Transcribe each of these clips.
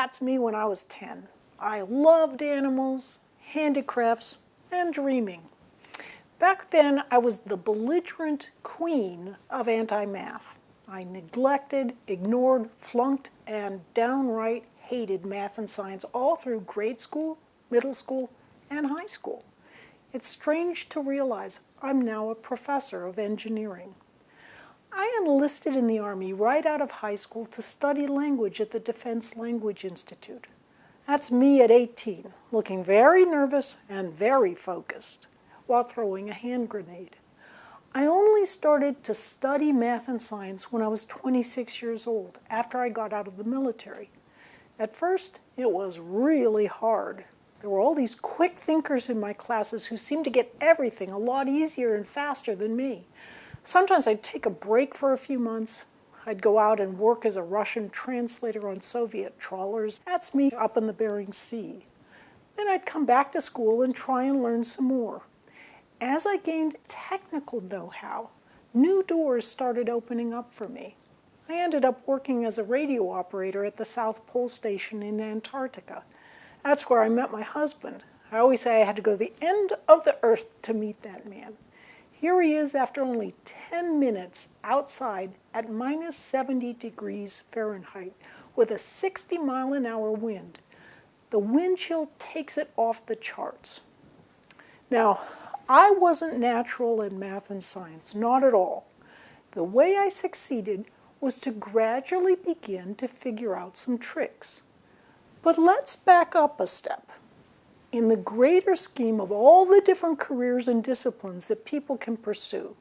That's me when I was 10. I loved animals, handicrafts, and dreaming. Back then, I was the belligerent queen of anti-math. I neglected, ignored, flunked, and downright hated math and science all through grade school, middle school, and high school. It's strange to realize I'm now a professor of engineering. I enlisted in the Army right out of high school to study language at the Defense Language Institute. That's me at 18, looking very nervous and very focused while throwing a hand grenade. I only started to study math and science when I was 26 years old, after I got out of the military. At first, it was really hard. There were all these quick thinkers in my classes who seemed to get everything a lot easier and faster than me. Sometimes I'd take a break for a few months. I'd go out and work as a Russian translator on Soviet trawlers. That's me up in the Bering Sea. Then I'd come back to school and try and learn some more. As I gained technical know-how, new doors started opening up for me. I ended up working as a radio operator at the South Pole Station in Antarctica. That's where I met my husband. I always say I had to go to the end of the earth to meet that man. Here he is after only 10 minutes outside at minus 70 degrees Fahrenheit with a 60-mile-an-hour wind. The wind chill takes it off the charts. Now, I wasn't natural in math and science, not at all. The way I succeeded was to gradually begin to figure out some tricks. But let's back up a step. In the greater scheme of all the different careers and disciplines that people can pursue,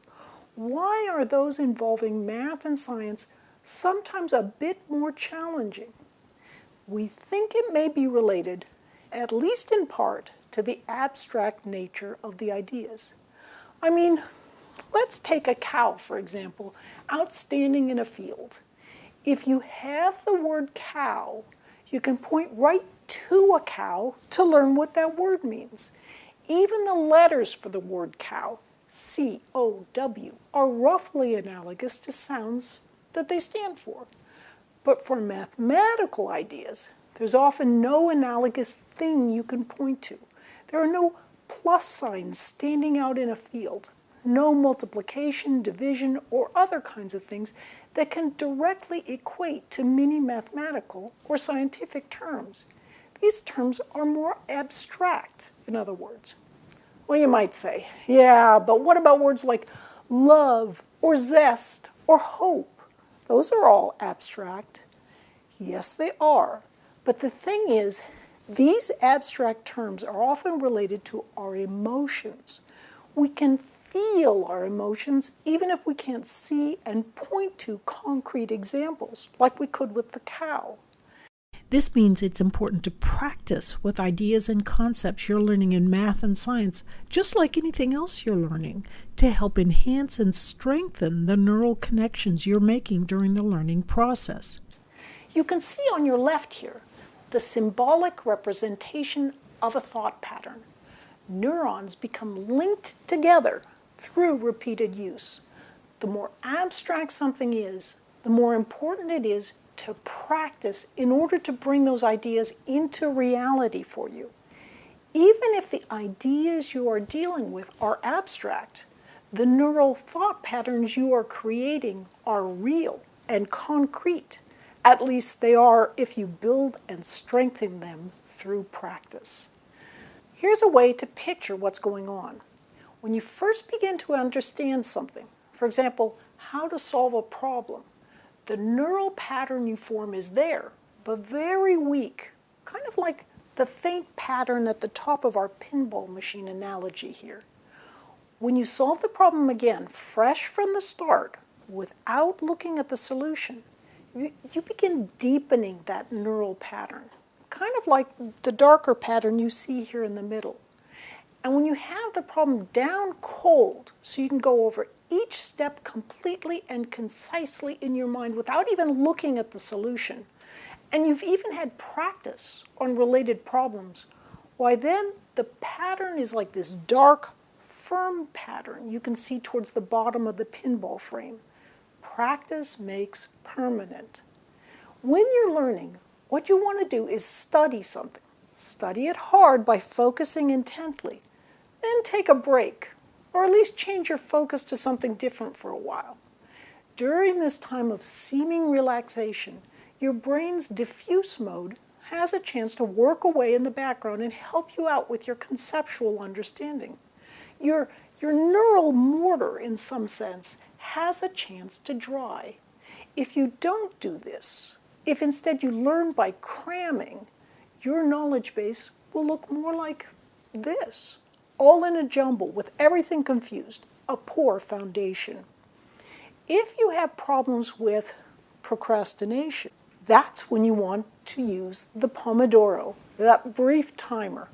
why are those involving math and science sometimes a bit more challenging? We think it may be related, at least in part, to the abstract nature of the ideas. I mean, let's take a cow, for example, out standing in a field. If you have the word cow, you can point right to a cow to learn what that word means. Even the letters for the word cow, C-O-W, are roughly analogous to sounds that they stand for. But for mathematical ideas, there's often no analogous thing you can point to. There are no plus signs standing out in a field, no multiplication, division, or other kinds of things that can directly equate to many mathematical or scientific terms. These terms are more abstract, in other words. Well, you might say, yeah, but what about words like love or zest or hope? Those are all abstract. Yes, they are. But the thing is, these abstract terms are often related to our emotions. We can feel our emotions even if we can't see and point to concrete examples, like we could with the cow. This means it's important to practice with ideas and concepts you're learning in math and science, just like anything else you're learning, to help enhance and strengthen the neural connections you're making during the learning process. You can see on your left here the symbolic representation of a thought pattern. Neurons become linked together through repeated use. The more abstract something is, the more important it is to practice in order to bring those ideas into reality for you. Even if the ideas you are dealing with are abstract, the neural thought patterns you are creating are real and concrete. At least they are if you build and strengthen them through practice. Here's a way to picture what's going on. When you first begin to understand something, for example, how to solve a problem, the neural pattern you form is there, but very weak, kind of like the faint pattern at the top of our pinball machine analogy here. When you solve the problem again, fresh from the start, without looking at the solution, you begin deepening that neural pattern, kind of like the darker pattern you see here in the middle. And when you have the problem down cold, so you can go over each step completely and concisely in your mind without even looking at the solution, and you've even had practice on related problems, why then the pattern is like this dark, firm pattern you can see towards the bottom of the pinball frame. Practice makes permanent. When you're learning, What you want to do is study something. Study it hard by focusing intently. Then take a break, or at least change your focus to something different for a while. During this time of seeming relaxation, your brain's diffuse mode has a chance to work away in the background and help you out with your conceptual understanding. Your neural mortar, in some sense, has a chance to dry. If you don't do this, if instead you learn by cramming, your knowledge base will look more like this, all in a jumble with everything confused, a poor foundation. If you have problems with procrastination, that's when you want to use the Pomodoro, that brief timer.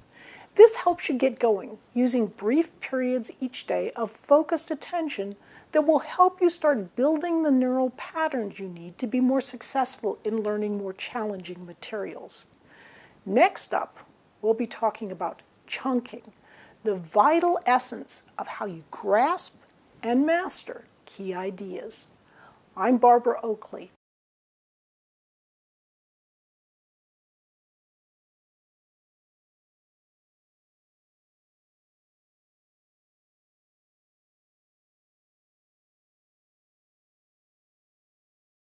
This helps you get going using brief periods each day of focused attention that will help you start building the neural patterns you need to be more successful in learning more challenging materials. Next up, we'll be talking about chunking, the vital essence of how you grasp and master key ideas. I'm Barbara Oakley.